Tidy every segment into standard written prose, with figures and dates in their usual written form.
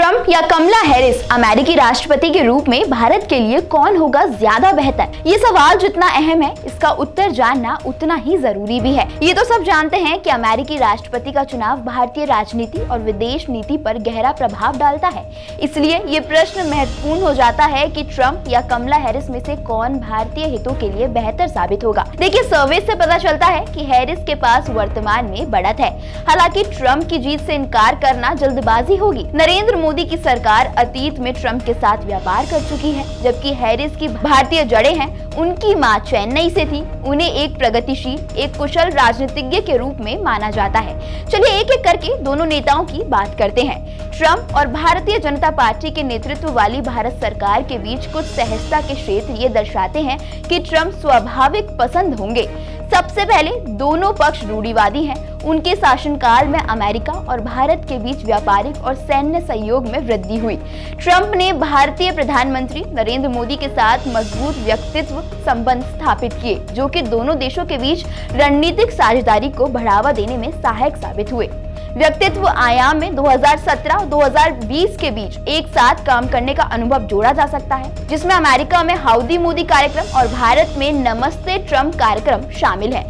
Trump या कमला Harris अमेरिकी राष्ट्रपति के रूप में भारत के लिए कौन होगा ज्यादा बेहतर? ये सवाल जितना अहम है, इसका उत्तर जानना उतना ही जरूरी भी है। ये तो सब जानते हैं कि अमेरिकी राष्ट्रपति का चुनाव भारतीय राजनीति और विदेश नीति पर गहरा प्रभाव डालता है। इसलिए ये प्रश्न महत्वपूर्ण हो जाता है कि ट्रंप या कमला हैरिस में से कौन भारतीय हितों के लिए बेहतर साबित होगा। देखिए, सर्वे से पता चलता है कि हैरिस के पास वर्तमान में बढ़त है। हालांकि ट्रंप की जीत से इनकार करना जल्दबाजी होगी। नरेंद्र मोदी की सरकार अतीत में ट्रंप के साथ व्यापार कर चुकी है, जबकि हैरिस की भारतीय जड़ें हैं। उनकी मां चेन्नई से थी। उन्हें एक प्रगतिशील, एक कुशल राजनीतिज्ञ के रूप में माना जाता है। चलिए एक एक करके दोनों नेताओं की बात करते हैं। ट्रंप और भारतीय जनता पार्टी के नेतृत्व वाली भारत सरकार के बीच कुछ सहजता के क्षेत्र ये दर्शाते हैं कि ट्रंप स्वाभाविक पसंद होंगे। सबसे पहले, दोनों पक्ष रूढ़िवादी हैं। उनके शासनकाल में अमेरिका और भारत के बीच व्यापारिक और सैन्य सहयोग में वृद्धि हुई। ट्रंप ने भारतीय प्रधानमंत्री नरेंद्र मोदी के साथ मजबूत व्यक्तित्व संबंध स्थापित किए, जो कि दोनों देशों के बीच रणनीतिक साझेदारी को बढ़ावा देने में सहायक साबित हुए। व्यक्तित्व आयाम में 2017 और 2020 के बीच एक साथ काम करने का अनुभव जोड़ा जा सकता है, जिसमें अमेरिका में हाउडी मोदी कार्यक्रम और भारत में नमस्ते ट्रंप कार्यक्रम शामिल है।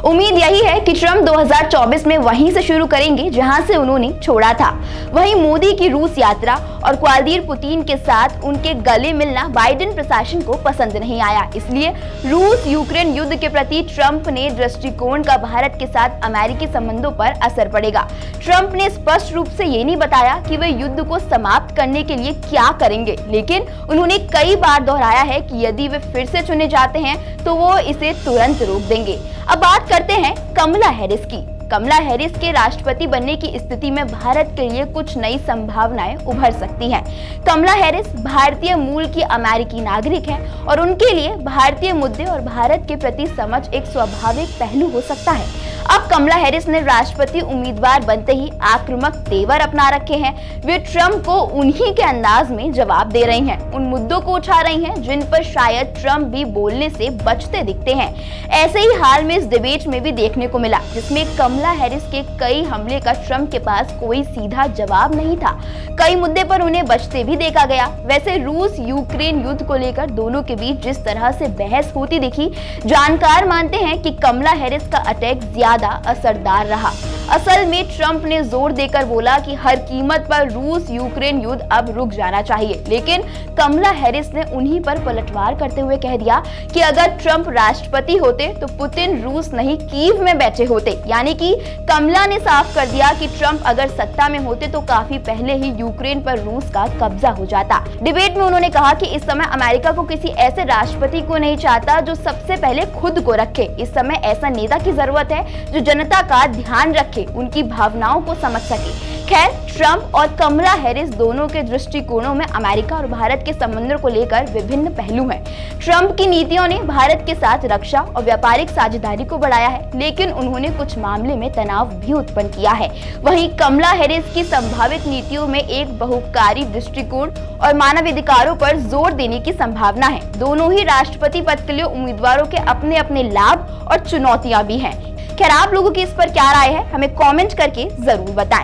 उम्मीद यही है कि ट्रंप 2024 में वहीं से शुरू करेंगे जहां से उन्होंने छोड़ा था। वहीं मोदी की रूस यात्रा और व्लादिमीर पुतिन के साथ उनके गले मिलना बाइडेन प्रशासन को पसंद नहीं आया। इसलिए रूस यूक्रेन युद्ध के प्रति ट्रंप ने दृष्टिकोण का भारत के साथ अमेरिकी संबंधों पर असर पड़ेगा। ट्रंप ने स्पष्ट रूप से ये नहीं बताया कि वे युद्ध को समाप्त करने के लिए क्या करेंगे, लेकिन उन्होंने कई बार दोहराया है कि यदि वे फिर से चुने जाते हैं तो वो इसे तुरंत रोक देंगे। अब बात करते हैं कमला हैरिस की। कमला हैरिस के राष्ट्रपति बनने की स्थिति में भारत के लिए कुछ नई संभावनाएं उभर सकती हैं। कमला हैरिस भारतीय मूल की अमेरिकी नागरिक हैं और उनके लिए भारतीय मुद्दे और भारत के प्रति समझ एक स्वाभाविक पहलू हो सकता है। अब कमला हैरिस ने राष्ट्रपति उम्मीदवार बनते ही आक्रामक तेवर अपना रखे हैं। वे ट्रंप को उन्हीं के अंदाज में जवाब दे रही हैं, उन मुद्दों को उठा रही हैं जिन पर शायद ट्रंप भी बोलने से बचते दिखते हैं। ऐसे ही हाल में इस डिबेट में भी देखने को मिला, जिसमें कमला हैरिस के कई हमले का ट्रंप के पास कोई सीधा जवाब नहीं था। कई मुद्दे पर उन्हें बचते भी देखा गया। वैसे रूस यूक्रेन युद्ध को लेकर दोनों के बीच जिस तरह से बहस होती दिखी, जानकार मानते हैं कि कमला हैरिस का अटैक ज्यादा असरदार रहा। असल में ट्रंप ने जोर देकर बोला कि हर कीमत पर रूस यूक्रेन युद्ध अब रुक जाना चाहिए, लेकिन कमला हैरिस ने उन्हीं पर पलटवार करते हुए कह दिया कि अगर ट्रंप राष्ट्रपति होते तो पुतिन रूस नहीं कीव में बैठे होते। यानी कि कमला ने साफ कर दिया कि ट्रंप अगर सत्ता में होते तो काफी पहले ही यूक्रेन पर रूस का कब्जा हो जाता। डिबेट में उन्होंने कहा कि इस समय अमेरिका को किसी ऐसे राष्ट्रपति को नहीं चाहता जो सबसे पहले खुद को रखे। इस समय ऐसा नेता की जरूरत है जो जनता का ध्यान रखे, उनकी भावनाओं को समझ सके। खैर, ट्रंप और कमला हैरिस दोनों के दृष्टिकोणों में अमेरिका और भारत के संबंधों को लेकर विभिन्न पहलू हैं। ट्रंप की नीतियों ने भारत के साथ रक्षा और व्यापारिक साझेदारी को बढ़ाया है, लेकिन उन्होंने कुछ मामले में तनाव भी उत्पन्न किया है। वहीं कमला हैरिस की संभावित नीतियों में एक बहुकारी दृष्टिकोण और मानवाधिकारों पर जोर देने की संभावना है। दोनों ही राष्ट्रपति पद के लिए उम्मीदवारों के अपने अपने लाभ और चुनौतियां भी हैं। खैर, आप लोगों की इस पर क्या राय है, हमें कमेंट करके जरूर बताएं।